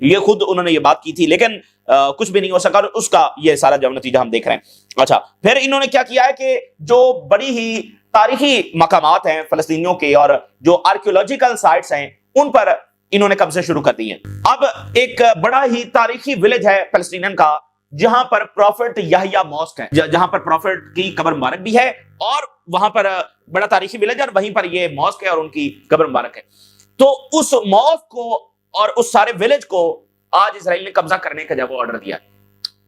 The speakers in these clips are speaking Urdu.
یہ خود انہوں نے یہ بات کی تھی، لیکن کچھ بھی نہیں ہو سکا، اور اس کا یہ سارا جو نتیجہ ہم دیکھ رہے ہیں۔ اچھا، پھر انہوں نے کیا کیا ہے کہ جو بڑی ہی تاریخی مقامات ہیں فلسطینیوں کے اور جو آرکیولوجیکل سائٹس ہیں ان پر انہوں نے قبضے شروع کر دیے۔ اب ایک بڑا ہی تاریخی ولیج ہے فلسطینین کا جہاں پر پروفٹ یحییٰ ماسک ہے، جہاں پر پروفٹ کی قبر مبارک بھی ہے، اور وہاں پر بڑا تاریخی ولیج ہے اور وہیں پر یہ ماسک ہے اور ان کی قبر مبارک ہے۔ تو اس ماسک کو اور اس سارے ولیج کو آج اسرائیل نے قبضہ کرنے کا جب آرڈر دیا،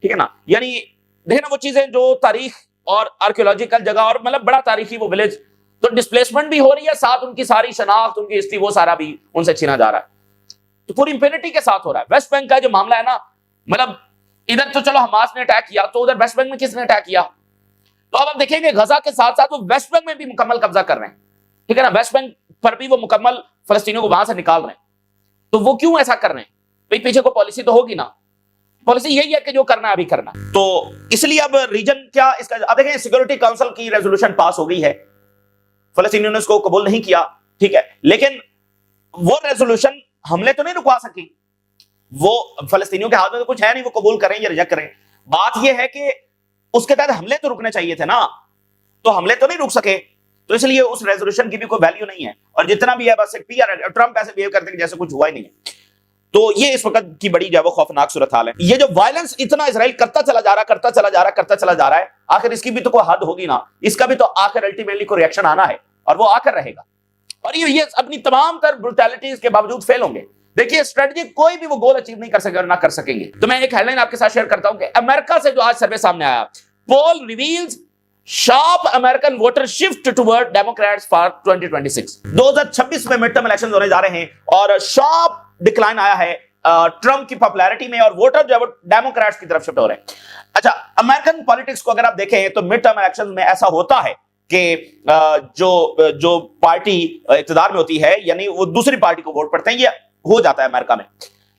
ٹھیک ہے نا، یعنی دیکھیں نا وہ چیزیں جو تاریخ اور آرکیولوجیکل جگہ اور مطلب بڑا تاریخی وہ ولیج، تو ڈسپلیسمنٹ بھی ہو رہی ہے، ساتھ ان کی ساری شناخت، ان کی ہسٹری، وہ سارا بھی ان سے چھینا جا رہا ہے، تو پوری امپینٹی کے ساتھ ہو رہا ہے۔ ویسٹ بینک کا جو معاملہ ہے نا، مطلب ادھر تو چلو حماس نے اٹیک کیا، تو ادھر ویسٹ بینک میں کس نے اٹیک کیا؟ تو اب ہم دیکھیں گے غزہ کے ساتھ ساتھ وہ ویسٹ بینک میں بھی مکمل قبضہ کر رہے ہیں، ٹھیک ہے نا، ویسٹ بینک پر بھی وہ مکمل فلسطینیوں کو وہاں سے نکال رہے ہیں۔ تو وہ کیوں ایسا کر رہے ہیں؟ پیچھے کو پالیسی تو ہوگی نا، پالیسی یہی ہے کہ جو کرنا ہے ابھی کرنا ہے۔ تو اس لیے اب ریجن کیا اس کا، اب دیکھیں سیکورٹی کونسل کی ریزولوشن پاس ہو گئی ہے، فلسطینیوں نے اس کو قبول نہیں کیا، ٹھیک ہے، لیکن وہ ریزولوشن حملے تو نہیں رکوا سکی، وہ فلسطینیوں کے ہاتھ میں تو کچھ ہے نہیں، وہ قبول کریں یا ریجیکٹ کریں۔ بات یہ ہے کہ اس کے تحت حملے تو رکنے چاہیے تھے نا، تو حملے تو نہیں رک سکے، تو اس لیے اس ریزولوشن کی بھی کوئی ویلیو نہیں ہے، اور جتنا بھی ہے بس ایک پی آر، ٹرمپ ایسے بہیو کرتے ہیں جیسے کچھ ہوا ہی نہیں ہے۔ تو یہ اس وقت کی بڑی جو ہے وہ خوفناک صورتحال ہے۔ یہ جو وائلنس اتنا اسرائیل کرتا چلا جا رہا ہے، آخر اس کی بھی تو کوئی حد ہوگی نا، اس کا بھی تو آخر الٹیمیٹلی کوئی ریئیکشن آنا ہے، اور وہ آ کر رہے گا، اور یہ اپنی تمام تر برٹیلٹیز کے باوجود فیل ہوں گے۔ دیکھیے اسٹریٹجی کوئی بھی وہ گول اچیو نہیں کر سکے اور نہ کر سکیں گے۔ تو میں ایک ہیڈ لائن آپ کے ساتھ شیئر کرتا ہوں کہ امریکہ سے جو آج سروے سامنے آیا، poll reveals sharp American voter shift toward Democrats for 2026، 2026 میں مڈ ٹرم الیکشن ہونے جا رہے ہیں، اور شارپ ڈکلائن آیا ہے ٹرمپ کی پاپولیرٹی میں، اور ووٹر جو ہے وہ ڈیموکریٹس کی طرف شفٹ ہو رہے ہیں۔ اچھا، امریکن پالیٹکس کو اگر آپ دیکھیں تو مڈ ٹرم الیکشن میں ایسا ہوتا ہے کہ جو پارٹی اقتدار میں ہوتی ہے یعنی وہ دوسری پارٹی کو ووٹ پڑتے ہیں، یہ ہو جاتا ہے امریکہ میں۔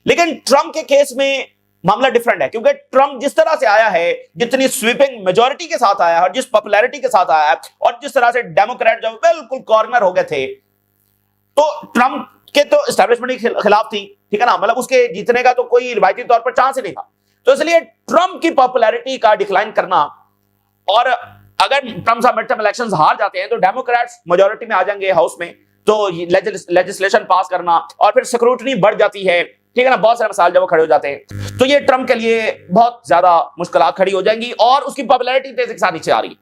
لیکن ٹرمپ کے کیس میں معاملہ ڈیفرنٹ ہے، کیونکہ ٹرمپ جس طرح سے آیا ہے، جتنی سویپنگ میجورٹی کے ساتھ آیا ہے، اور جس پاپولیرٹی کے ساتھ آیا ہے، اور جس طرح سے ڈیموکریٹ جو بالکل کارنر ہو گئے تھے، تو ٹرمپ کے تو اسٹیبلشمنٹ کے خلاف تھی، ٹھیک ہے نا، مطلب اس کے جیتنے کا تو کوئی روایتی طور پر چانس ہی نہیں تھا۔ تو اس لیے ٹرمپ کی پاپولیرٹی کا ڈکلائن کرنا، اور اگر ٹرمپ صاحب مڈ ٹرم الیکشنز ہار جاتے ہیں تو ڈیموکریٹس میجورٹی میں آ جائیں گے ہاؤس میں، تو لیجسلیشن پاس کرنا، اور پھر سیکورٹی بڑھ جاتی ہے، ٹھیک ہے نا، بہت سارے مسائل جب وہ کھڑے ہو جاتے ہیں، تو یہ ٹرمپ کے لیے بہت زیادہ مشکلات کھڑی ہو جائیں گی، اور اس کی پاپولیرٹی تیزی کے ساتھ نیچے آ رہی ہے،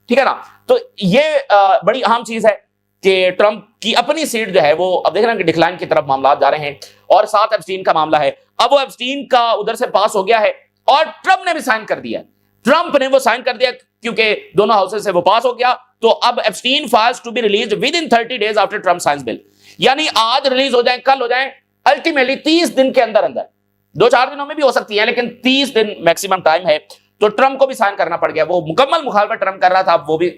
ٹھیک ہے نا۔ تو یہ بڑی اہم چیز ہے کہ ٹرمپ کی اپنی سیٹ جو ہے وہ اب دیکھ رہے ہیں کہ ڈکلائن کی طرف معاملات جا رہے ہیں، اور ساتھ ایپسٹین کا معاملہ ہے، اب وہ ایپسٹین کا ادھر سے پاس ہو گیا ہے، اور ٹرمپ نے بھی سائن کر دیا، ٹرمپ نے وہ سائن کر دیا کیونکہ دونوں ہاؤسز سے وہ پاس ہو گیا، تو اب Epstein files to be released within 30 days after Trump signs bill، یعنی آج ریلیز ہو جائیں، کل ہو جائیں، الٹیمیٹلی 30 دن کے اندر 2-4 دنوں میں بھی ہو سکتی ہے، لیکن 30 دن میکسیمم ٹائم ہے۔ تو ٹرمپ کو بھی سائن کرنا پڑ گیا، وہ مکمل مخالفت ٹرمپ کر رہا تھا، وہ بھی۔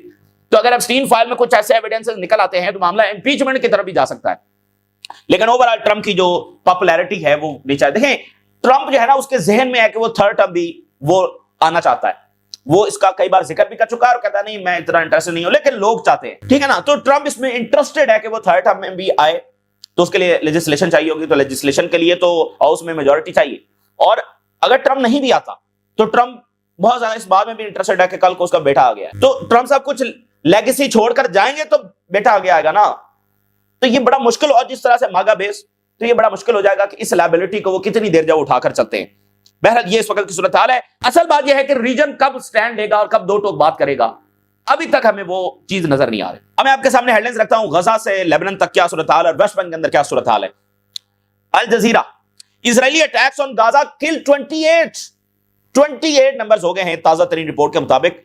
تو اگر ایپسٹین فائل میں کچھ ایسے ایویڈنسز نکل آتے ہیں تو معاملہ امپیچمنٹ کی طرف بھی جا سکتا ہے، لیکن اوورآل ٹرمپ کی جو پاپولیرٹی ہے وہ نیچے۔ دیکھیں ٹرمپ جو ہے نا، اس کے ذہن میں ہے کہ وہ تھرڈ ٹرم بھی وہ آنا چاہتا ہے، وہ اس کا کئی بار ذکر بھی کر چکا ہے، اور کہتا ہے نہیں میں اتنا انٹرسٹڈ نہیں ہوں، لیکن لوگ چاہتے ہیں، ٹھیک ہے نا۔ تو ٹرمپ اس میں انٹرسٹڈ ہے کہ وہ تھرڈ ٹرم میں بھی آئے، تو اس کے لیے لیجسلیشن چاہیے ہوگی، تو لیجسلیشن کے لیے تو ہاؤس میں میجورٹی چاہیے، اور اگر ٹرمپ نہیں بھی آتا تو ٹرمپ بہت زیادہ اس بات میں بھی انٹرسٹڈ ہے کہ کل کو اس کا بیٹا آ گیا ہے، تو ٹرمپ صاحب کچھ لیگیسی چھوڑ کر جائیں گے تو بیٹا آگے آئے گا نا، تو یہ بڑا مشکل، اور جس طرح سے ماگا بیس، تو یہ بڑا مشکل ہو جائے گا کہ اس لائبلٹی کو وہ کتنی دیر جب اٹھا کر چلتے ہیں۔ بہرحال یہ اس وقت کی صورتحال ہے۔ اصل بات یہ ہے کہ ریجن کب سٹینڈ لے گا اور کب دو ٹوک بات کرے گا، ابھی تک ہمیں وہ چیز نظر نہیں آ رہی۔ اب میں آپ کے سامنے ہیڈ لائنز رکھتا ہوں، غزہ سے لیبنان تک کیا صورتحال اور ویسٹ بینک کے اندر کیا صورتحال ہے۔ الجزیرہ، اسرائیلی اٹیکس آن غزہ کل 28 نمبرز ہو گئے ہیں تازہ ترین رپورٹ کے مطابق،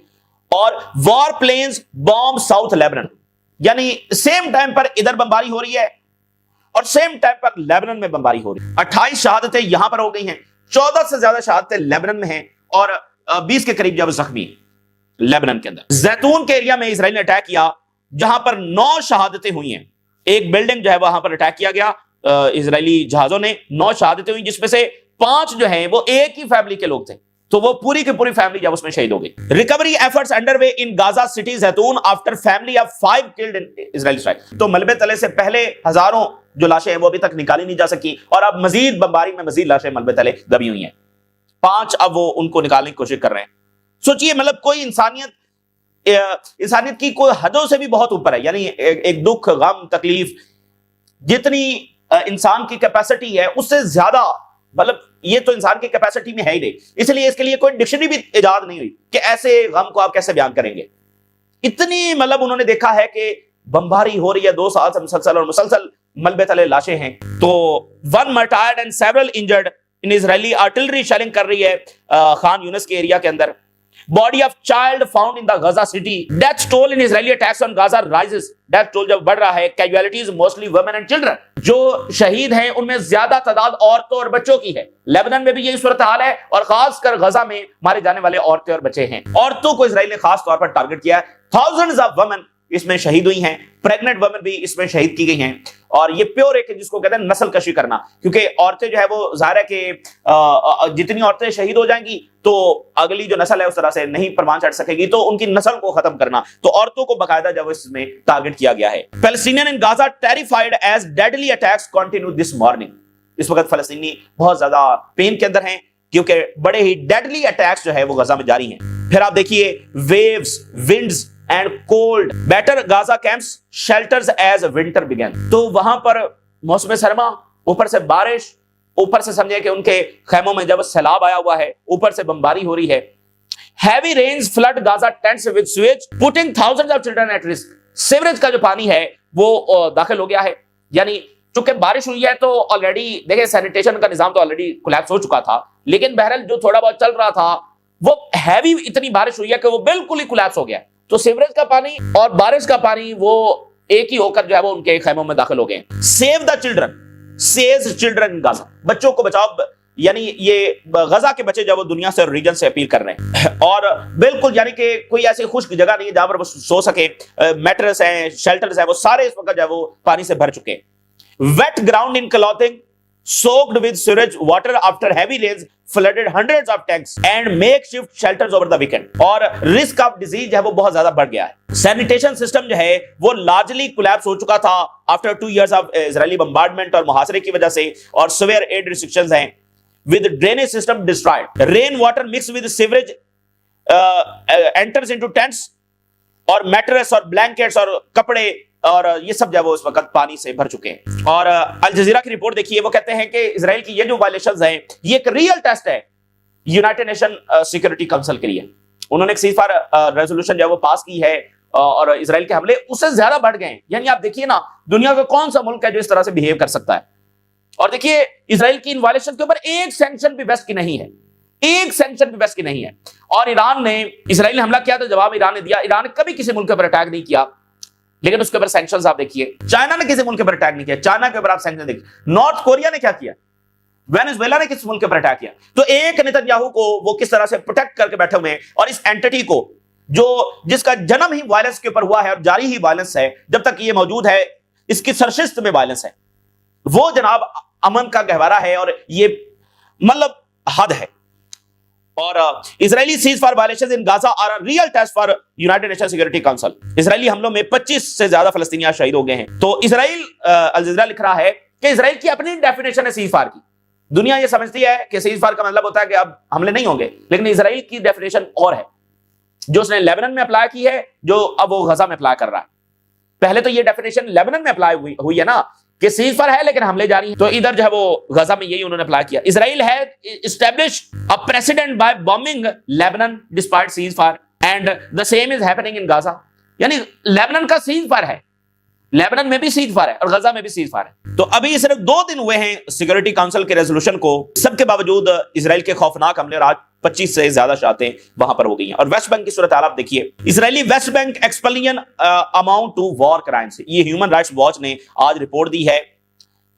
اور وار پلینز بومب ساؤتھ لیبنان، یعنی سیم ٹائم پر ادھر بمباری ہو رہی ہے اور سیم ٹائم پر لیبنان میں بمباری ہو رہی ہے۔ 28 شہادتیں یہاں پر ہو گئی ہیں، 14 سے زیادہ شہادتیں لیبنان میں ہیں، اور 20 کے قریب جب زخمی لیبنان کے اندر۔ زیتون کے ایریا میں اسرائیل نے اٹیک کیا، جہاں پر 9 شہادتیں ہوئی ہیں، ایک بلڈنگ جو ہے وہاں پر اٹیک کیا گیا اسرائیلی جہازوں نے، 9 شہادتیں ہوئی، جس میں سے 5 جو ہیں وہ ایک ہی فیملی کے لوگ تھے، تو وہ پوری کی پوری فیملی جب اس میں شہید ہو گئی۔ ریکوری ایفرٹس انڈر وے ان غزہ سٹی زیتون after family of 5 killed in Israeli strike. تو ملبے تلے سے پہلے ہزاروں جو لاشیں ہیں وہ ابھی تک نکالی نہیں جا سکی، اور اب مزید بمباری میں مزید لاشیں ملبے تلے دبی ہوئی ہیں. 5 اب وہ ان کو نکالنے کی کوشش کر رہے ہیں. سوچئے مطلب کوئی انسانیت کی کوئی حدوں سے بھی بہت اوپر ہے. یعنی ایک دکھ، غم، تکلیف جتنی انسان کی کیپیسٹی ہے اس سے زیادہ، مطلب یہ تو انسان کی کیپیسٹی میں ہے ہی نہیں، اس لیے اس کے لیے کوئی ڈکشنری بھی ایجاد نہیں ہوئی کہ ایسے غم کو آپ کیسے بیان کریں گے. اتنی مطلب انہوں نے دیکھا ہے کہ بمباری ہو رہی ہے 2 سال سے مسلسل، اور مسلسل ملبے تلے لاشیں ہیں. تو 1 martyred and several injured in Israeli artillery shelling کر رہی ہے خان یونس کے ایریا کے اندر. Body of child found in the Gaza city. Death toll in Israeli attacks on Gaza rises. Death toll جب بڑھ رہا ہے. Casualties mostly women and children. جو شہید ہیں ان میں زیادہ تعداد عورتوں اور بچوں کی ہے. لیبنان میں بھی یہی صورتحال ہے، اور خاص کر غزہ میں مارے جانے والے عورتیں اور بچے ہیں. عورتوں کو اسرائیل نے خاص طور پر ٹارگٹ کیا ہے. Thousands of women اس میں شہید ہوئی ہیں. پریگننٹ وومن بھی اس میں شہید کی گئی ہیں. اور یہ پیور ایک جس کو کہتے ہیں نسل کشی کرنا، کیونکہ عورتیں جو ہے وہ ظاہر ہے کہ جتنی عورتیں شہید ہو جائیں گی تو اگلی جو نسل ہے اس طرح سے نہیں پروان چڑھ سکے گی، تو ان کی نسل کو ختم کرنا. تو عورتوں کو باقاعدہ جب اس میں ٹارگٹ کیا گیا ہے. Palestinian in Gaza terrified as deadly attacks continue this morning. اس وقت فلسطینی بہت زیادہ پین کے اندر ہیں کیونکہ بڑے ہی ڈیڈلی اٹیکس جو ہے وہ غزہ میں جاری ہیں. پھر آپ دیکھیے waves, winds and cold batter Gaza camps shelters as winter began. تو وہاں پر موسم سرما، اوپر سے بارش، اوپر سے سمجھے کہ ان کے خیموں میں جب سیلاب آیا ہوا ہے، اوپر سے بمباری ہو رہی ہے. Heavy rains flood Gaza tents with sewage putting thousands of children at risk. Sewerage کا جو پانی ہے وہ داخل ہو گیا ہے. یعنی چونکہ بارش ہوئی ہے تو آلریڈی دیکھیں سینیٹیشن کا نظام تو آلریڈی کولیپس ہو چکا تھا، لیکن بہرحال جو تھوڑا بہت چل رہا تھا وہ ہیوی اتنی بارش ہوئی ہے کہ وہ بالکل ہی کولیپس ہو گیا. تو سیوریج کا پانی اور بارش کا پانی وہ ایک ہی ہو کر جو ہے وہ ان کے خیموں میں داخل ہو گئے. Save the children, save children in Gaza, بچوں کو بچاؤ. یعنی یہ غزہ کے بچے جو وہ دنیا سے اور ریجن سے اپیل کر رہے ہیں. اور بالکل یعنی کہ کوئی ایسی خشک جگہ نہیں ہے جہاں پر وہ سو سکے. میٹرس ہیں، شیلٹرز ہیں، وہ سارے اس وقت جو ہے وہ پانی سے بھر چکے ہیں. Wet ground in clothing, soaked with sewage water after heavy rains flooded hundreds of tanks and makeshift shelters over the weekend. اور risk of disease جو ہے وہ بہت زیادہ بڑھ گیا ہے. Sanitation system جو ہے وہ largely collapse ہو چکا تھا after 2 years of Israeli bombardment اور محاصرے کی وجہ سے، اور severe aid restrictions ہیں. With drainage system destroyed, rain water mixed with sewage enters into tents اور میٹرس اور بلینکٹس اور کپڑے اور یہ سب جو ہے وہ اس وقت پانی سے بھر چکے ہیں. اور الجزیرہ کی رپورٹ دیکھیے، وہ کہتے ہیں کہ اسرائیل کی یہ جو وائلیشنز ہیں یہ ایک ریئل ٹیسٹ ہے یونائٹڈ نیشن سیکورٹی کونسل کے لیے. انہوں نے ایک سیز فائر ریزولوشن جو ہے وہ پاس کی ہے، اور اسرائیل کے حملے اس سے زیادہ بڑھ گئے ہیں. یعنی آپ دیکھیے نا، دنیا کا کون سا ملک ہے جو اس طرح سے بہیو کر سکتا ہے. اور دیکھیے اسرائیل کی ان وائلیشن کے اوپر ایک سینکشن بھی بیسٹ کی نہیں ہے، ایک سینکشن بھی بیسٹ کی نہیں ہے. اور ایران نے، اسرائیل نے حملہ کیا تو جواب ایران نے دیا. ایران نے کبھی کسی ملک پر اٹیک نہیں کیا، لیکن اس کے اوپر سینکشنز آپ دیکھیے. چائنا نے کسی ملک پر اٹیک نہیں کیا، چائنا کے اوپر آپ سینکشن دیکھیے. نارتھ کوریا نے کیا کیا، وینزویلا نے کس ملک کے اوپر اٹیک کیا. تو ایک نتنیاہو کو وہ کس طرح سے پروٹیکٹ کر کے بیٹھے ہوئے ہیں، اور اس اینٹی کو جس کا جنم ہی وائلنس کے اوپر ہوا ہے اور جاری ہی وائلنس ہے، جب تک یہ موجود ہے اس کی سرشست میں وائلنس ہے، وہ جناب امن کا گہوارہ ہے، اور یہ مطلب حد ہے. اور Israeli ceasefire violations in Gaza are a real test for United Nation Security Council. اسرائیلی حملوں میں 25 سے زیادہ فلسطینیان شہید ہو گئے ہیں. تو اسرائیل، الجزیرہ لکھ رہا ہے کہ اسرائیل کی اپنی ڈیفینیشن ہے سیز فار کی. دنیا یہ سمجھتی ہے کہ سیز فار کا مطلب ہوتا ہے کہ اب حملے نہیں ہوں گے، لیکن اسرائیل کی ڈیفینیشن اور ہے جو اس نے لیبنان میں اپلائی کی ہے، جو اب وہ غزہ میں اپلائی کر رہا ہے. پہلے تو یہ ڈیفینیشن لیبنان میں اپلائی ہوئی ہے نا کہ سیز فائر ہے لیکن حملے جاری ہیں، تو ادھر جو ہے وہ غزہ میں یہی انہوں نے اپلائی کیا. اسرائیل ہے established a precedent by bombing Lebanon despite ceasefire and the same is happening in Gaza. یعنی لیبنان کا سیز فائر ہے، لیبنان میں بھی سیز فائر ہے اور غزہ میں بھی سیز فائر ہے. تو ابھی صرف 2 دن ہوئے ہیں سیکورٹی کونسل کے ریزولوشن کو، سب کے باوجود اسرائیل کے خوفناک حملے، اور آج 25 سے زیادہ شہادتیں وہاں پر ہو گئی ہیں. اور ویسٹ بینک کی صورتحال آپ دیکھیے، Israeli West Bank explain amount to war crimes. یہ ہیومن رائٹس واچ نے آج رپورٹ دی ہے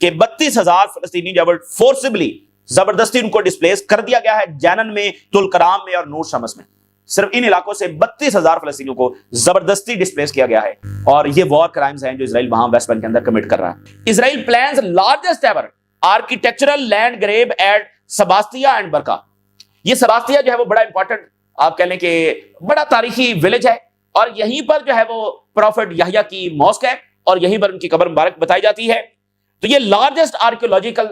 کہ 32,000 فلسطینی جب فورسبلی زبردستی ان کو ڈسپلیس کر دیا گیا ہے جینن میں، تلکرام میں اور نور شمس میں. صرف ان علاقوں سے 32,000 فلسطینیوں کو زبردستی ڈسپلیس کیا گیا ہے، اور یہ وار کرائمز ہیں جو اسرائیل وہاں ویسٹ بینک کے اندر کمٹ کر رہا ہے. Israel plans largest ever architectural land grab at Sebastia and Burqa. یہ سباستیا جو ہے وہ بڑا امپورٹنٹ، آپ کہہ لیں کہ بڑا تاریخی ولیج ہے، اور یہیں پر جو ہے وہ پروفٹ یحییٰ کی موسک ہے، اور یہیں پر ان کی قبر مبارک بتائی جاتی ہے. تو یہ لارجسٹ آرکیولوجیکل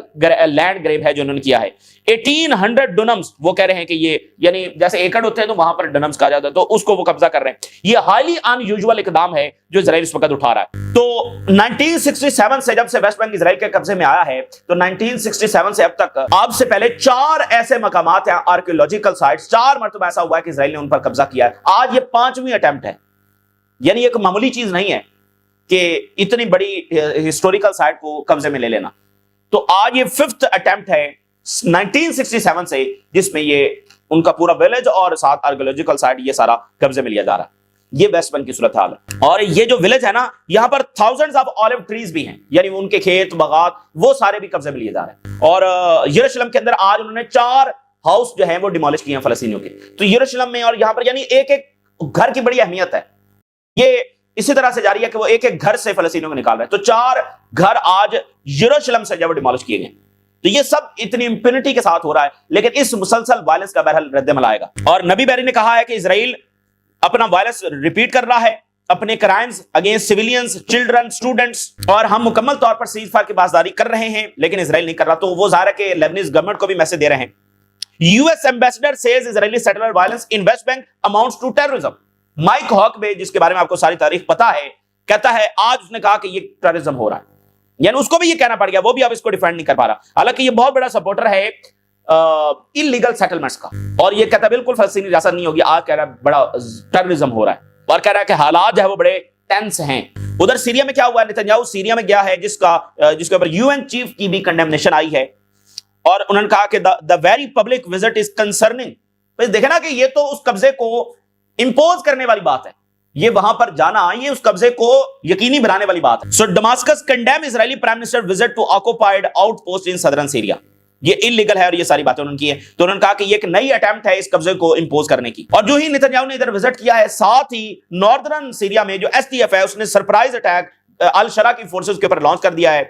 لینڈ گریب ہے جو انہوں نے کیا ہے. 1800 ڈونمز وہ کہہ رہے ہیں کہ یہ یعنی جیسے ایکڑ ہوتے ہیں تو وہاں پر ڈونمز کہا جاتا ہے, تو اس کو وہ قبضہ کر رہے ہیں. یہ ہائیلی ان یوزول اقدام ہے جو اسرائیل اس وقت اٹھا رہا ہے. تو 1967 سے جب سے ویسٹ بینک اسرائیل کے قبضے میں آیا ہے تو 1967 سے اب تک آپ سے پہلے 4 ایسے مقامات ہیں آرکیولوجیکل سائٹس, 4 مرتبہ ایسا ہوا ہے کہ اسرائیل نے ان پر قبضہ کیا ہے. آج یہ 5ویں اٹیمپٹ ہے, یعنی ایک معمولی چیز نہیں ہے کہ اتنی بڑی ہسٹوریکل سائٹ کو قبضے میں لے لینا. تو آج یہ 5th اٹیمپٹ ہے 1967 سے جس میں یہ ان کا پورا ولیج اور ساتھ آرکیولوجیکل سائٹ یہ سارا قبضے میں لیا جا رہا ہے. یہ ویسٹ بینک کی صورتحال ہے. اور یہ جو ولیج ہے نا, یہاں پر thousands of olive trees بھی ہیں, یعنی ان کے کھیت باغات وہ سارے بھی قبضے میں لیے جا رہے ہیں. اور یروشلم کے اندر آج انہوں نے 4 ہاؤس جو ہیں وہ ڈیمولش کیے ہیں فلسطینیوں کے. تو یروشلم میں اور یہاں پر یعنی ایک ایک گھر کی بڑی اہمیت ہے. یہ اسی طرح سے جاری ہے کہ وہ ایک ایک گھر سے فلسطینیوں کو نکال رہے ہیں. تو 4 گھر آج یروشلم سے جب ڈیمولش کیے گئے. تو یہ سب اتنی امپینٹی کے ساتھ ہو رہا ہے, لیکن اس مسلسل وائلنس کا بہرحال رد عمل آئے گا. اور نبی بیری نے کہا ہے کہ اسرائیل اپنا وائلنس ریپیٹ کر رہا ہے, اپنے کرائمز اگینسٹ سیویلینز, چلڈرن, اسٹوڈنٹس, اور ہم مکمل طور پر سیز فائر کی پاسداری کر رہے ہیں, لیکن اسرائیل نہیں کر رہا. تو وہ ظاہر ہے کہ لیبنیز گورنمنٹ کو بھی میسج دے رہے ہیں. US ambassador says Israeli settler violence in West Bank amounts to terrorism. Mike Huckabee, جس کے بارے میں آپ کو ساری تاریخ پتا ہے, کہتا ہے آج اس نے کہا کہ یہ ٹیررزم ہو رہا ہے. یعنی اس کو بھی یہ کہنا پڑ گیا, وہ بھی اب اس کو ڈیفینڈ نہیں کر پا رہا. حالانکہ یہ بہت بڑا سپورٹر ہے انلیگل سیٹلمنٹس کا, اور یہ کہتا ہے بالکل فلسطینی ریاست نہیں ہوگی. آج کہہ رہا ہے بڑا ٹیررزم ہو رہا ہے, اور کہہ رہا ہے کہ حالات جو ہے وہ بڑے ٹینس ہیں. ادھر سیریا میں کیا ہوا ہے, نتنیاہو سیریا میں گیا ہے جس کے اوپر UN چیف کی بھی کنڈیمنیشن آئی ہے, اور انہوں نے کہا کہ the very public visit is concerning. دیکھیں نا کہ یہ تو اس قبضے کو امپوز کرنے والی بات ہے, یہ وہاں پر جانا, یہ اس قبضے کو یقینی بنانے والی بات ہے. سو ڈماسکس condemn Israeli prime minister visit to occupied out post in صدرن Syria. یہ انلیگل ہے اور یہ ساری باتیں انہوں نے کی ہے. تو انہوں نے کہا کہ یہ ایک نئی اٹیمپٹ ہے اس قبضے کو امپوز کرنے کی. اور جو ہی نتنیاہو نے ادھر وزٹ کیا ہے, ساتھ ہی ناردرن سیریا میں جو SDF ہے اس نے سرپرائز اٹیک الشرا کی فورسز کے اوپر لانچ کر دیا ہے,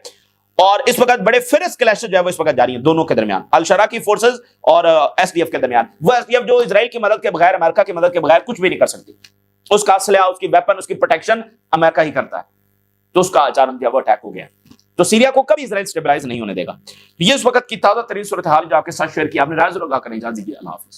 اور اس وقت بڑے فرس کلیش جو ہے وہ اس وقت جاری ہیں دونوں کے درمیان, الشرا کی فورسز اور SDF کے درمیان. وہ SDF جو اسرائیل کی مدد کے بغیر, امریکہ کی مدد کے بغیر کچھ بھی نہیں کر سکتی. اس کا اسلحہ, اس کی ویپن, اس کی پروٹیکشن امریکہ ہی کرتا ہے. تو اس کا اچانک جو وہ اٹیک ہو گیا. تو سیریا کو کبھی اسرائیل سٹیبلائز نہیں ہونے دے گا. یہ اس وقت کی تازہ ترین صورتحال جو آپ کے ساتھ شیئر کی, آپ نے رائے ضرور آگاہ کریں. اجازت دیجیے, اللہ حافظ.